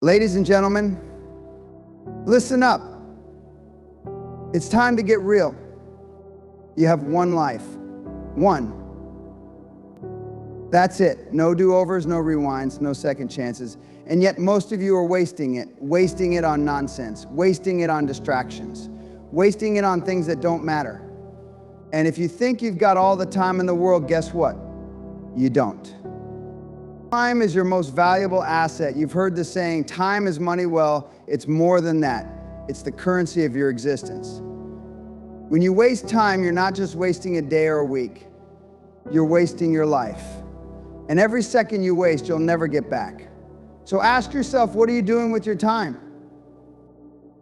Ladies and gentlemen, listen up. It's time to get real. You have one life. One. That's it. No do-overs, no rewinds, no second chances. And yet most of you are wasting it on nonsense, wasting it on distractions, wasting it on things that don't matter. And if you think you've got all the time in the world, guess what? You don't. Time is your most valuable asset. You've heard the saying, time is money. Well, it's more than that. It's the currency of your existence. When you waste time, you're not just wasting a day or a week. You're wasting your life. And every second you waste, you'll never get back. So ask yourself, what are you doing with your time?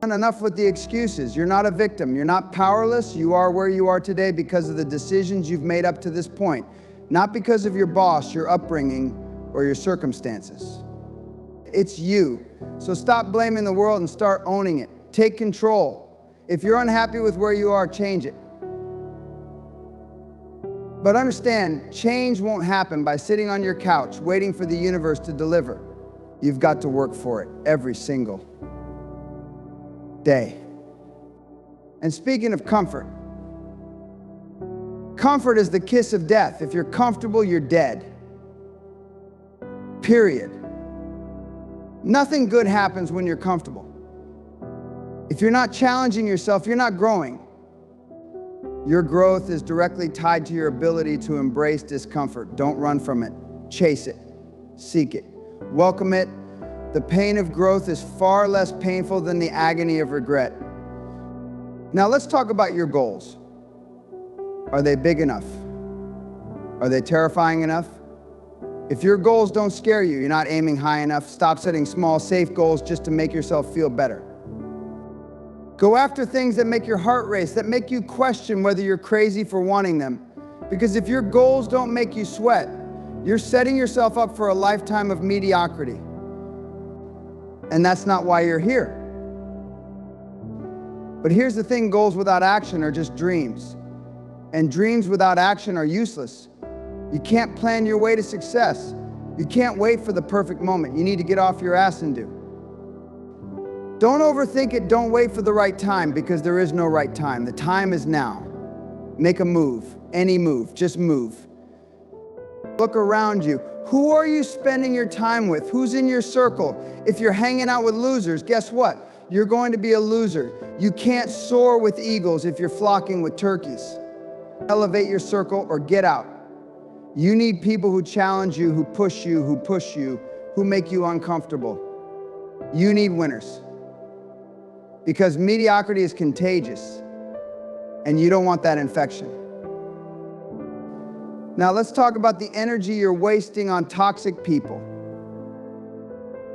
Enough with the excuses. You're not a victim. You're not powerless. You are where you are today because of the decisions you've made up to this point, not because of your boss, your upbringing, or your circumstances. It's you. So stop blaming the world and start owning it. Take control. If you're unhappy with where you are, change it. But understand, change won't happen by sitting on your couch waiting for the universe to deliver. You've got to work for it every single day. And speaking of comfort, comfort is the kiss of death. If you're comfortable, you're dead. Period. Nothing good happens when you're comfortable. If you're not challenging yourself, you're not growing. Your growth is directly tied to your ability to embrace discomfort. Don't run from it. Chase it. Seek it. Welcome it. The pain of growth is far less painful than the agony of regret. Now let's talk about your goals. Are they big enough? Are they terrifying enough? If your goals don't scare you, you're not aiming high enough. Stop setting small, safe goals just to make yourself feel better. Go after things that make your heart race, that make you question whether you're crazy for wanting them. Because if your goals don't make you sweat, you're setting yourself up for a lifetime of mediocrity. And that's not why you're here. But here's the thing, goals without action are just dreams. And dreams without action are useless. You can't plan your way to success. You can't wait for the perfect moment. You need to get off your ass and do. Don't overthink it. Don't wait for the right time, because there is no right time. The time is now. Make a move. Any move. Just move. Look around you. Who are you spending your time with? Who's in your circle? If you're hanging out with losers, guess what? You're going to be a loser. You can't soar with eagles if you're flocking with turkeys. Elevate your circle or get out. You need people who challenge you, who push you, who make you uncomfortable. You need winners. Because mediocrity is contagious, and you don't want that infection. Now let's talk about the energy you're wasting on toxic people.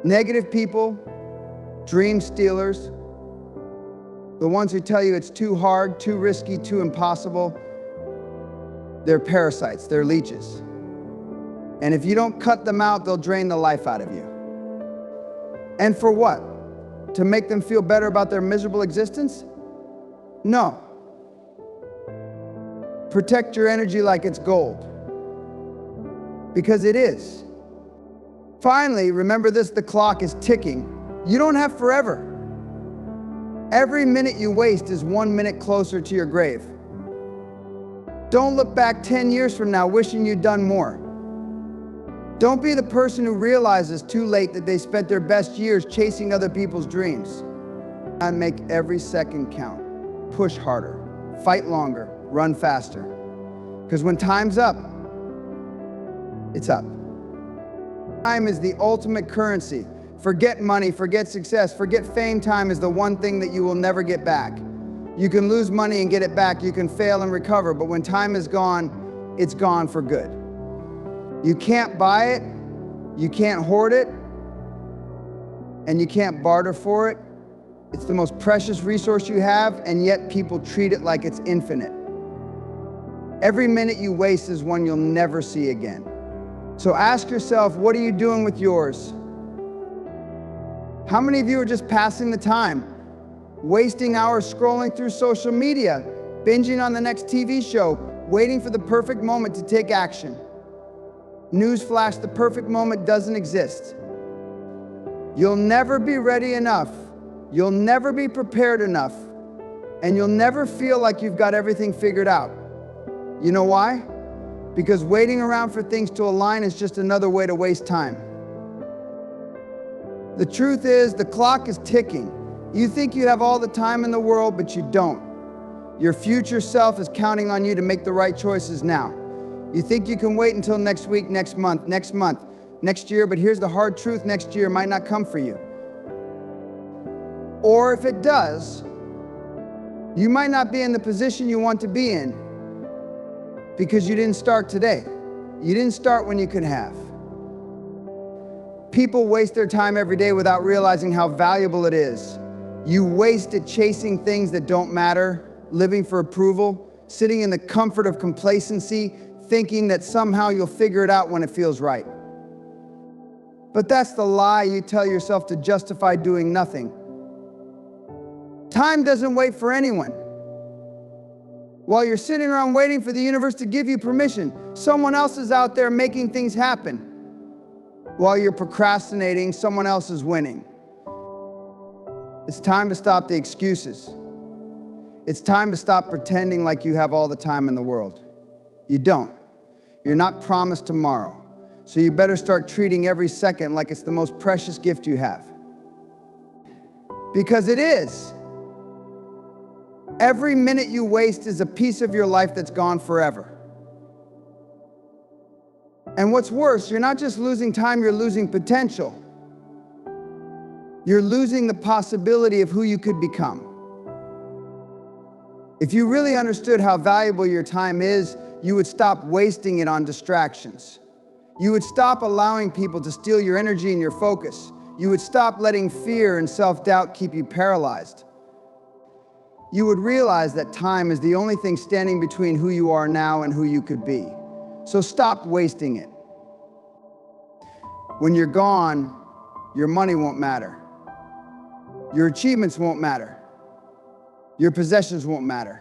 Negative people, dream stealers, the ones who tell you it's too hard, too risky, too impossible. They're parasites, they're leeches. And if you don't cut them out, they'll drain the life out of you. And for what? To make them feel better about their miserable existence? No. Protect your energy like it's gold. Because it is. Finally, remember this, the clock is ticking. You don't have forever. Every minute you waste is 1 minute closer to your grave. Don't look back 10 years from now wishing you'd done more. Don't be the person who realizes too late that they spent their best years chasing other people's dreams. And make every second count. Push harder, fight longer, run faster. Because when time's up, it's up. Time is the ultimate currency. Forget money, forget success, forget fame. Time is the one thing that you will never get back. You can lose money and get it back. You can fail and recover, but when time is gone, it's gone for good. You can't buy it, you can't hoard it, and you can't barter for it. It's the most precious resource you have, and yet people treat it like it's infinite. Every minute you waste is one you'll never see again. So ask yourself, what are you doing with yours? How many of you are just passing the time? Wasting hours scrolling through social media, binging on the next TV show, waiting for the perfect moment to take action. Newsflash, the perfect moment doesn't exist. You'll never be ready enough. You'll never be prepared enough. And you'll never feel like you've got everything figured out. You know why? Because waiting around for things to align is just another way to waste time. The truth is, the clock is ticking. You think you have all the time in the world, but you don't. Your future self is counting on you to make the right choices now. You think you can wait until next week, next month, next year, but here's the hard truth: next year might not come for you. Or if it does, you might not be in the position you want to be in because you didn't start today. You didn't start when you could have. People waste their time every day without realizing how valuable it is. You waste it chasing things that don't matter, living for approval, sitting in the comfort of complacency, thinking that somehow you'll figure it out when it feels right. But that's the lie you tell yourself to justify doing nothing. Time doesn't wait for anyone. While you're sitting around waiting for the universe to give you permission, someone else is out there making things happen. While you're procrastinating, someone else is winning. It's time to stop the excuses. It's time to stop pretending like you have all the time in the world. You don't. You're not promised tomorrow. So you better start treating every second like it's the most precious gift you have. Because it is. Every minute you waste is a piece of your life that's gone forever. And what's worse, you're not just losing time, you're losing potential. You're losing the possibility of who you could become. If you really understood how valuable your time is, you would stop wasting it on distractions. You would stop allowing people to steal your energy and your focus. You would stop letting fear and self-doubt keep you paralyzed. You would realize that time is the only thing standing between who you are now and who you could be. So stop wasting it. When you're gone, your money won't matter. Your achievements won't matter. Your possessions won't matter.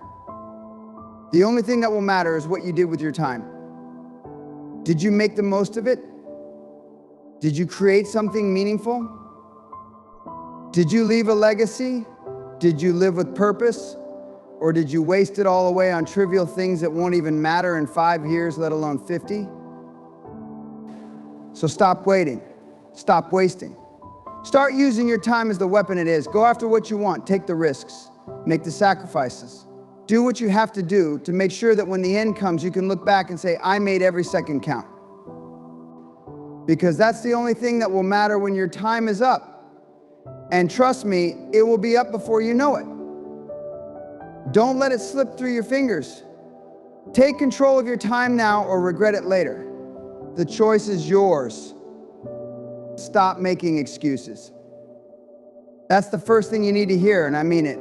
The only thing that will matter is what you did with your time. Did you make the most of it? Did you create something meaningful? Did you leave a legacy? Did you live with purpose? Or did you waste it all away on trivial things that won't even matter in 5 years, let alone 50? So stop waiting. Stop wasting. Start using your time as the weapon it is. Go after what you want. Take the risks. Make the sacrifices. Do what you have to do to make sure that when the end comes, you can look back and say, I made every second count. Because that's the only thing that will matter when your time is up. And trust me, it will be up before you know it. Don't let it slip through your fingers. Take control of your time now or regret it later. The choice is yours. Stop making excuses. That's the first thing you need to hear, and I mean it.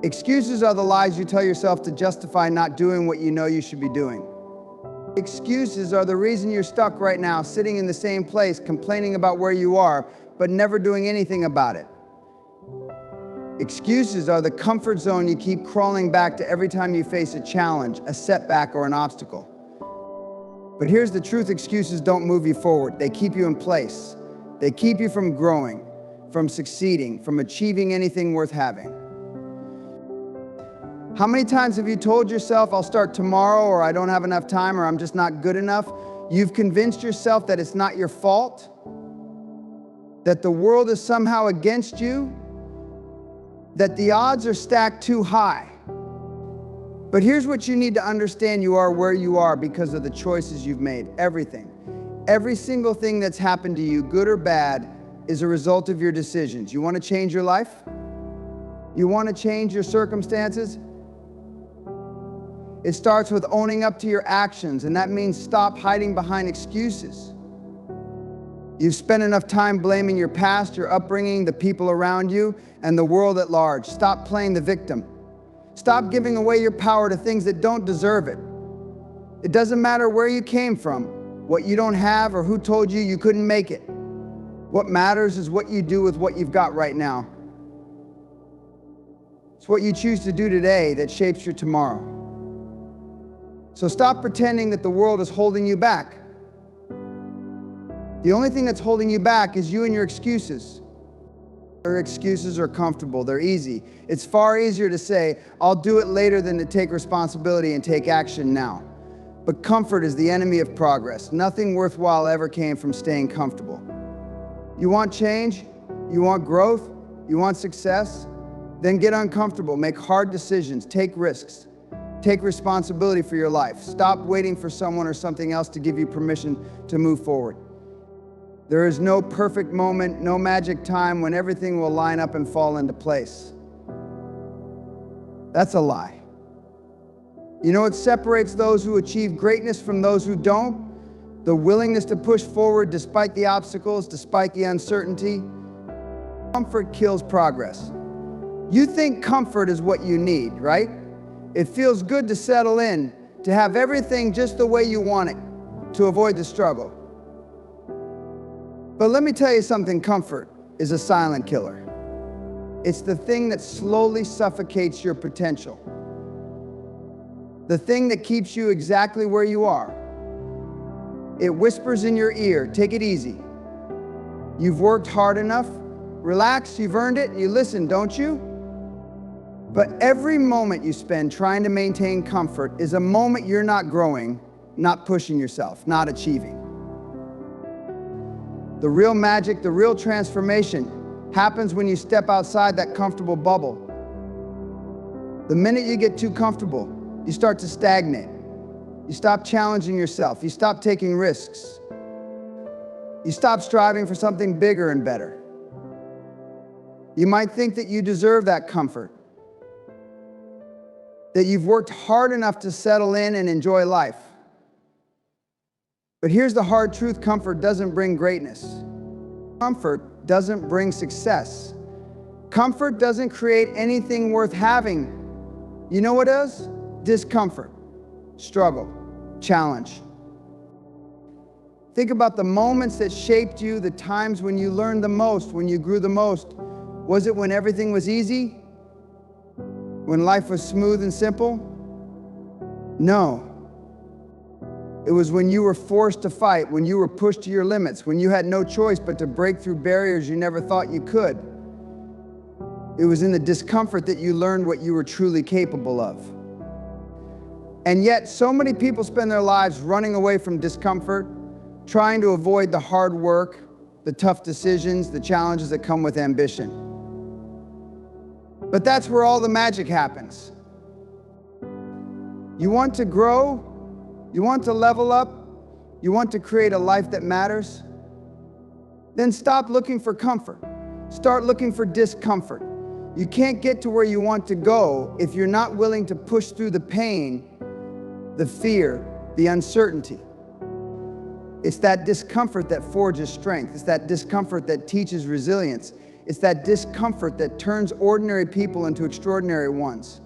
Excuses are the lies you tell yourself to justify not doing what you know you should be doing. Excuses are the reason you're stuck right now, sitting in the same place, complaining about where you are, but never doing anything about it. Excuses are the comfort zone you keep crawling back to every time you face a challenge, a setback, or an obstacle. But here's the truth: excuses don't move you forward. They keep you in place. They keep you from growing, from succeeding, from achieving anything worth having. How many times have you told yourself, I'll start tomorrow, or I don't have enough time, or I'm just not good enough? You've convinced yourself that it's not your fault, that the world is somehow against you, that the odds are stacked too high. But here's what you need to understand: you are where you are because of the choices you've made. Everything. Every single thing that's happened to you, good or bad, is a result of your decisions. You want to change your life? You want to change your circumstances? It starts with owning up to your actions, and that means stop hiding behind excuses. You've spent enough time blaming your past, your upbringing, the people around you, and the world at large. Stop playing the victim. Stop giving away your power to things that don't deserve it. It doesn't matter where you came from, what you don't have, or who told you you couldn't make it. What matters is what you do with what you've got right now. It's what you choose to do today that shapes your tomorrow. So stop pretending that the world is holding you back. The only thing that's holding you back is you and your excuses. Your excuses are comfortable, they're easy. It's far easier to say, I'll do it later, than to take responsibility and take action now. But comfort is the enemy of progress. Nothing worthwhile ever came from staying comfortable. You want change? You want growth? You want success? Then get uncomfortable, make hard decisions, take risks. Take responsibility for your life. Stop waiting for someone or something else to give you permission to move forward. There is no perfect moment, no magic time when everything will line up and fall into place. That's a lie. You know what separates those who achieve greatness from those who don't? The willingness to push forward despite the obstacles, despite the uncertainty. Comfort kills progress. You think comfort is what you need, right? It feels good to settle in, to have everything just the way you want it, to avoid the struggle. But let me tell you something, comfort is a silent killer. It's the thing that slowly suffocates your potential. The thing that keeps you exactly where you are. It whispers in your ear, take it easy. You've worked hard enough, relax, you've earned it, you listen, don't you? But every moment you spend trying to maintain comfort is a moment you're not growing, not pushing yourself, not achieving. The real magic, the real transformation happens when you step outside that comfortable bubble. The minute you get too comfortable, you start to stagnate. You stop challenging yourself. You stop taking risks. You stop striving for something bigger and better. You might think that you deserve that comfort, that you've worked hard enough to settle in and enjoy life. But here's the hard truth, comfort doesn't bring greatness. Comfort doesn't bring success. Comfort doesn't create anything worth having. You know what does? Discomfort, struggle, challenge. Think about the moments that shaped you, the times when you learned the most, when you grew the most. Was it when everything was easy? When life was smooth and simple? No. It was when you were forced to fight, when you were pushed to your limits, when you had no choice but to break through barriers you never thought you could. It was in the discomfort that you learned what you were truly capable of. And yet, so many people spend their lives running away from discomfort, trying to avoid the hard work, the tough decisions, the challenges that come with ambition. But that's where all the magic happens. You want to grow? You want to level up? You want to create a life that matters? Then stop looking for comfort. Start looking for discomfort. You can't get to where you want to go if you're not willing to push through the pain, the fear, the uncertainty. It's that discomfort that forges strength. It's that discomfort that teaches resilience. It's that discomfort that turns ordinary people into extraordinary ones.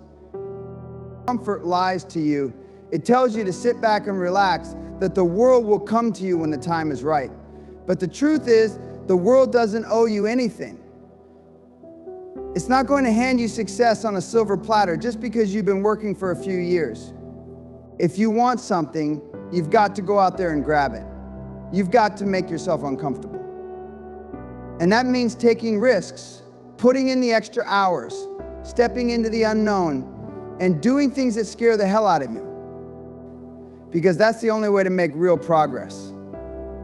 Comfort lies to you. It tells you to sit back and relax, that the world will come to you when the time is right. But the truth is, the world doesn't owe you anything. It's not going to hand you success on a silver platter just because you've been working for a few years. If you want something, you've got to go out there and grab it. You've got to make yourself uncomfortable. And that means taking risks, putting in the extra hours, stepping into the unknown, and doing things that scare the hell out of you. Because that's the only way to make real progress.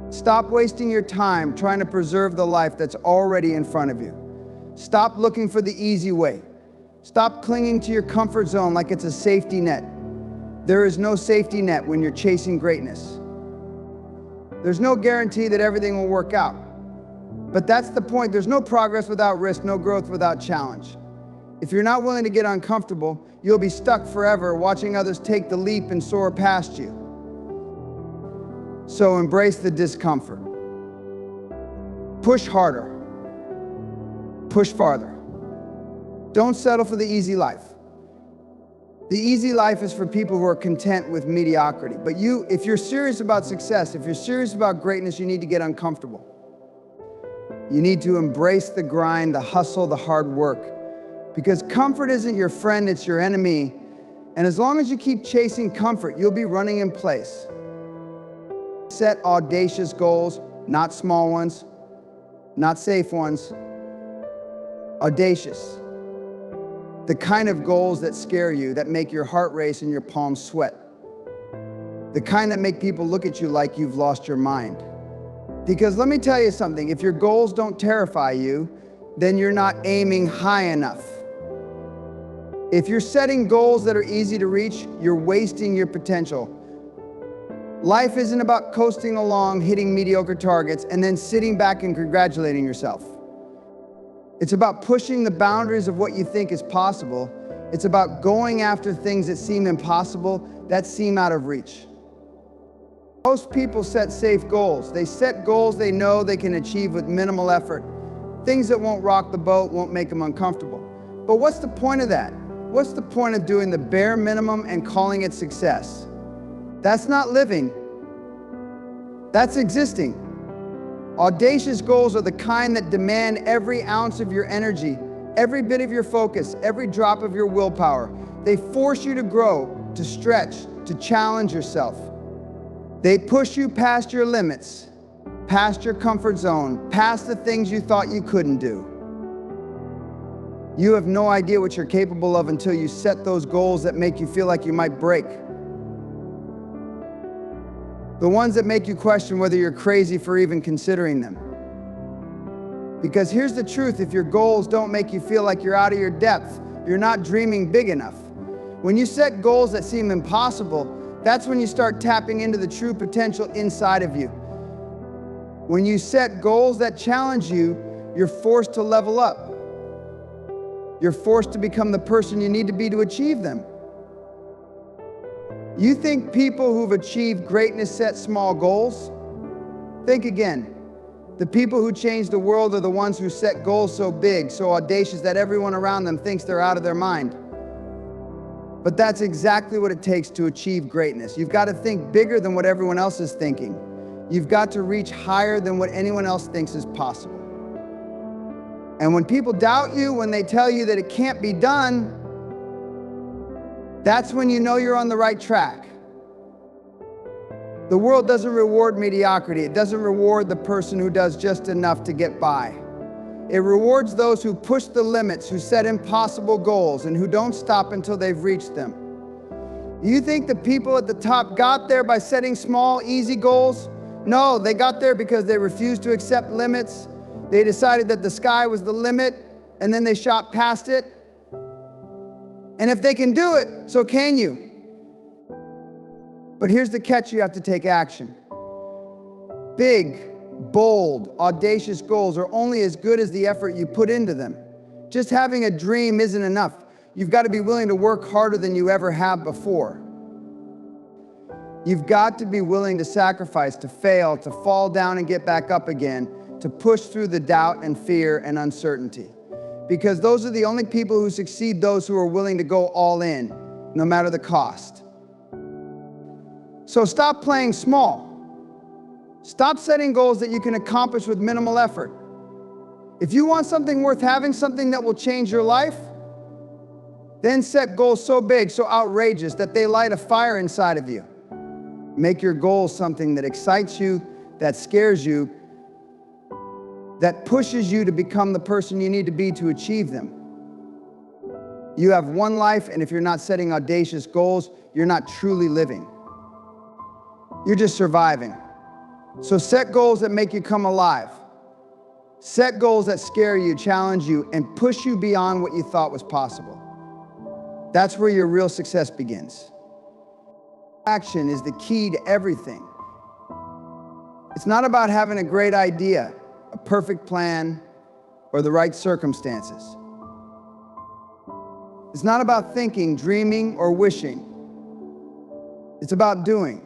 Stop wasting your time trying to preserve the life that's already in front of you. Stop looking for the easy way. Stop clinging to your comfort zone like it's a safety net. There is no safety net when you're chasing greatness. There's no guarantee that everything will work out. But that's the point. There's no progress without risk, no growth without challenge. If you're not willing to get uncomfortable, you'll be stuck forever watching others take the leap and soar past you. So embrace the discomfort. Push harder. Push farther. Don't settle for the easy life. The easy life is for people who are content with mediocrity. But if you're serious about success, if you're serious about greatness, you need to get uncomfortable. You need to embrace the grind, the hustle, the hard work. Because comfort isn't your friend, it's your enemy. And as long as you keep chasing comfort, you'll be running in place. Set audacious goals, Not small ones, not safe ones. Audacious. The kind of goals that scare you, that make your heart race and your palms sweat. The kind that make people look at you like you've lost your mind. Because let me tell you something, if your goals don't terrify you, then you're not aiming high enough. If you're setting goals that are easy to reach, you're wasting your potential. Life isn't about coasting along, hitting mediocre targets, and then sitting back and congratulating yourself. It's about pushing the boundaries of what you think is possible. It's about going after things that seem impossible, that seem out of reach. Most people set safe goals. They set goals they know they can achieve with minimal effort. Things that won't rock the boat, won't make them uncomfortable. But what's the point of that? What's the point of doing the bare minimum and calling it success? That's not living. That's existing. Audacious goals are the kind that demand every ounce of your energy, every bit of your focus, every drop of your willpower. They force you to grow, to stretch, to challenge yourself. They push you past your limits, past your comfort zone, past the things you thought you couldn't do. You have no idea what you're capable of until you set those goals that make you feel like you might break. The ones that make you question whether you're crazy for even considering them. Because here's the truth, if your goals don't make you feel like you're out of your depth, you're not dreaming big enough. When you set goals that seem impossible, that's when you start tapping into the true potential inside of you. When you set goals that challenge you, you're forced to level up. You're forced to become the person you need to be to achieve them. You think people who've achieved greatness set small goals? Think again. The people who change the world are the ones who set goals so big, so audacious that everyone around them thinks they're out of their mind. But that's exactly what it takes to achieve greatness. You've got to think bigger than what everyone else is thinking. You've got to reach higher than what anyone else thinks is possible. And when people doubt you, when they tell you that it can't be done, that's when you know you're on the right track. The world doesn't reward mediocrity. It doesn't reward the person who does just enough to get by. It rewards those who push the limits, who set impossible goals, and who don't stop until they've reached them. You think the people at the top got there by setting small, easy goals? No, they got there because they refused to accept limits. They decided that the sky was the limit, and then they shot past it. And if they can do it, so can you. But here's the catch, you have to take action. Big, bold, audacious goals are only as good as the effort you put into them. Just having a dream isn't enough. You've got to be willing to work harder than you ever have before. You've got to be willing to sacrifice, to fail, to fall down and get back up again, to push through the doubt and fear and uncertainty. Because those are the only people who succeed, those who are willing to go all in, no matter the cost. So stop playing small. Stop setting goals that you can accomplish with minimal effort. If you want something worth having, something that will change your life, then set goals so big, so outrageous, that they light a fire inside of you. Make your goals something that excites you, that scares you, that pushes you to become the person you need to be to achieve them. You have one life, and if you're not setting audacious goals, you're not truly living. You're just surviving. So set goals that make you come alive. Set goals that scare you, challenge you, and push you beyond what you thought was possible. That's where your real success begins. Action is the key to everything. It's not about having a great idea, a perfect plan, or the right circumstances. It's not about thinking, dreaming, or wishing. It's about doing.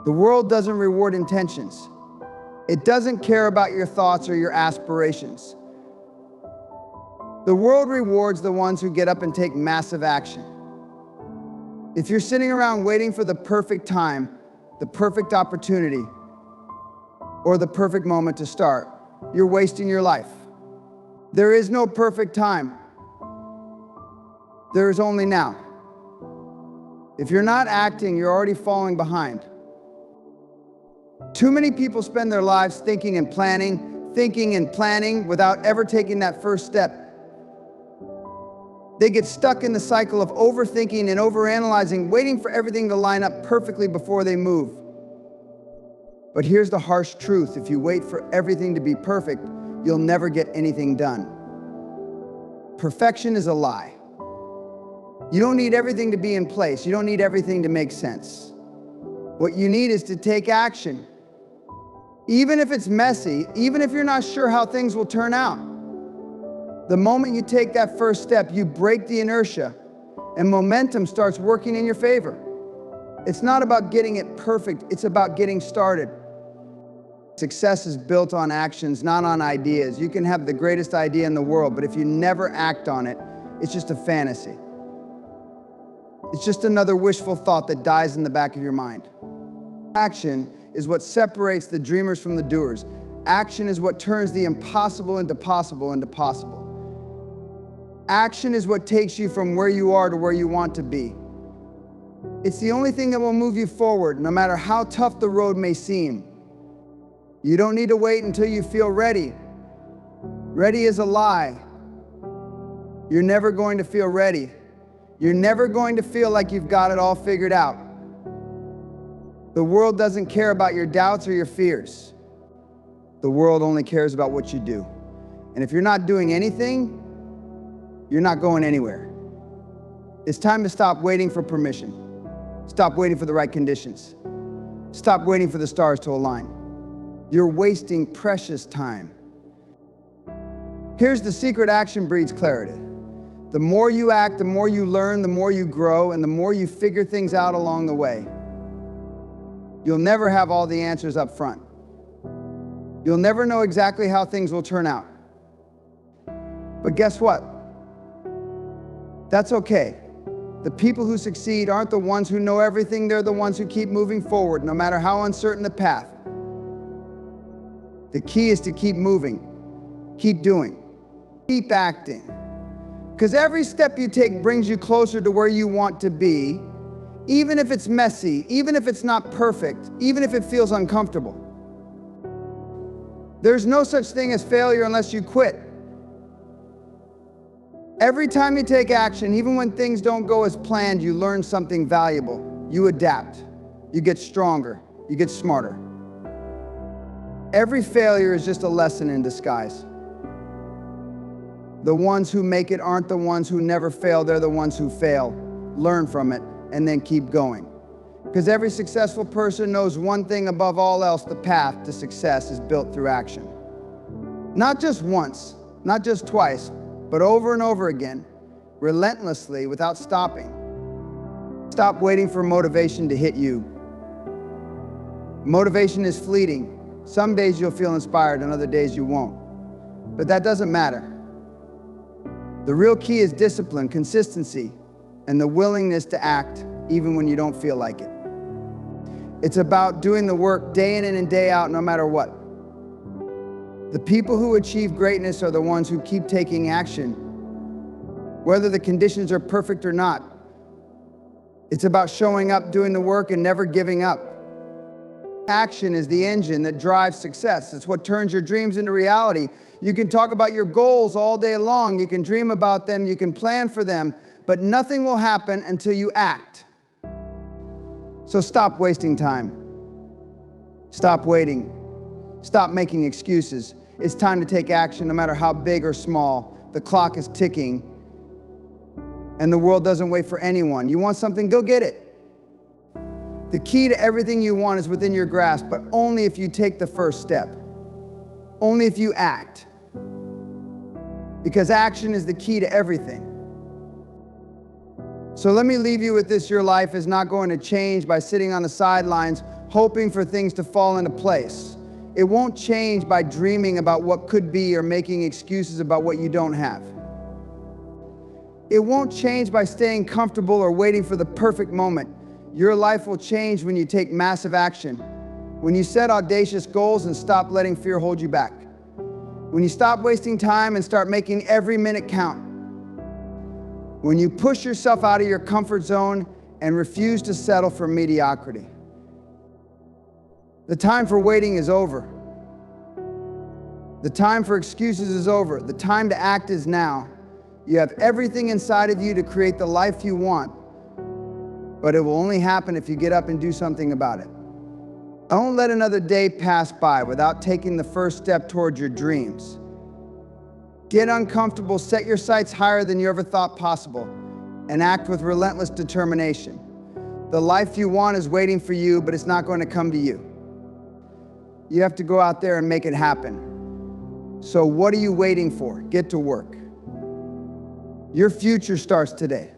The world doesn't reward intentions. It doesn't care about your thoughts or your aspirations. The world rewards the ones who get up and take massive action. If you're sitting around waiting for the perfect time, the perfect opportunity, or the perfect moment to start, you're wasting your life. There is no perfect time. There is only now. If you're not acting, you're already falling behind. Too many people spend their lives thinking and planning without ever taking that first step. They get stuck in the cycle of overthinking and overanalyzing, waiting for everything to line up perfectly before they move. But here's the harsh truth: if you wait for everything to be perfect, you'll never get anything done. Perfection is a lie. You don't need everything to be in place. You don't need everything to make sense. What you need is to take action. Even if it's messy, even if you're not sure how things will turn out. The moment you take that first step, you break the inertia and momentum starts working in your favor. It's not about getting it perfect, it's about getting started. Success is built on actions, not on ideas. You can have the greatest idea in the world, but if you never act on it, it's just a fantasy. It's just another wishful thought that dies in the back of your mind. Action is what separates the dreamers from the doers. Action is what turns the impossible into possible into possible. Action is what takes you from where you are to where you want to be. It's the only thing that will move you forward, no matter how tough the road may seem. You don't need to wait until you feel ready. Ready is a lie. You're never going to feel ready. You're never going to feel like you've got it all figured out. The world doesn't care about your doubts or your fears. The world only cares about what you do. And if you're not doing anything, you're not going anywhere. It's time to stop waiting for permission. Stop waiting for the right conditions. Stop waiting for the stars to align. You're wasting precious time. Here's the secret: action breeds clarity. The more you act, the more you learn, the more you grow, and the more you figure things out along the way. You'll never have all the answers up front. You'll never know exactly how things will turn out. But guess what? That's okay. The people who succeed aren't the ones who know everything, they're the ones who keep moving forward, no matter how uncertain the path. The key is to keep moving, keep doing, keep acting. Because every step you take brings you closer to where you want to be, even if it's messy, even if it's not perfect, even if it feels uncomfortable. There's no such thing as failure unless you quit. Every time you take action, even when things don't go as planned, you learn something valuable. You adapt, you get stronger, you get smarter. Every failure is just a lesson in disguise. The ones who make it aren't the ones who never fail, they're the ones who fail, learn from it, and then keep going. Because every successful person knows one thing above all else: the path to success is built through action. Not just once, not just twice, but over and over again, relentlessly, without stopping. Stop waiting for motivation to hit you. Motivation is fleeting. Some days you'll feel inspired and other days you won't. But that doesn't matter. The real key is discipline, consistency, and the willingness to act even when you don't feel like it. It's about doing the work day in and day out, no matter what. The people who achieve greatness are the ones who keep taking action, whether the conditions are perfect or not. It's about showing up, doing the work, and never giving up. Action is the engine that drives success. It's what turns your dreams into reality. You can talk about your goals all day long. You can dream about them. You can plan for them. But nothing will happen until you act. So stop wasting time. Stop waiting. Stop making excuses. It's time to take action, no matter how big or small. The clock is ticking, and the world doesn't wait for anyone. You want something? Go get it. The key to everything you want is within your grasp, but only if you take the first step. Only if you act. Because action is the key to everything. So let me leave you with this: your life is not going to change by sitting on the sidelines hoping for things to fall into place. It won't change by dreaming about what could be or making excuses about what you don't have. It won't change by staying comfortable or waiting for the perfect moment. Your life will change when you take massive action, when you set audacious goals and stop letting fear hold you back, when you stop wasting time and start making every minute count, when you push yourself out of your comfort zone and refuse to settle for mediocrity. The time for waiting is over. The time for excuses is over. The time to act is now. You have everything inside of you to create the life you want, but it will only happen if you get up and do something about it. Don't let another day pass by without taking the first step toward your dreams. Get uncomfortable, set your sights higher than you ever thought possible, and act with relentless determination. The life you want is waiting for you, but it's not going to come to you. You have to go out there and make it happen. So what are you waiting for? Get to work. Your future starts today.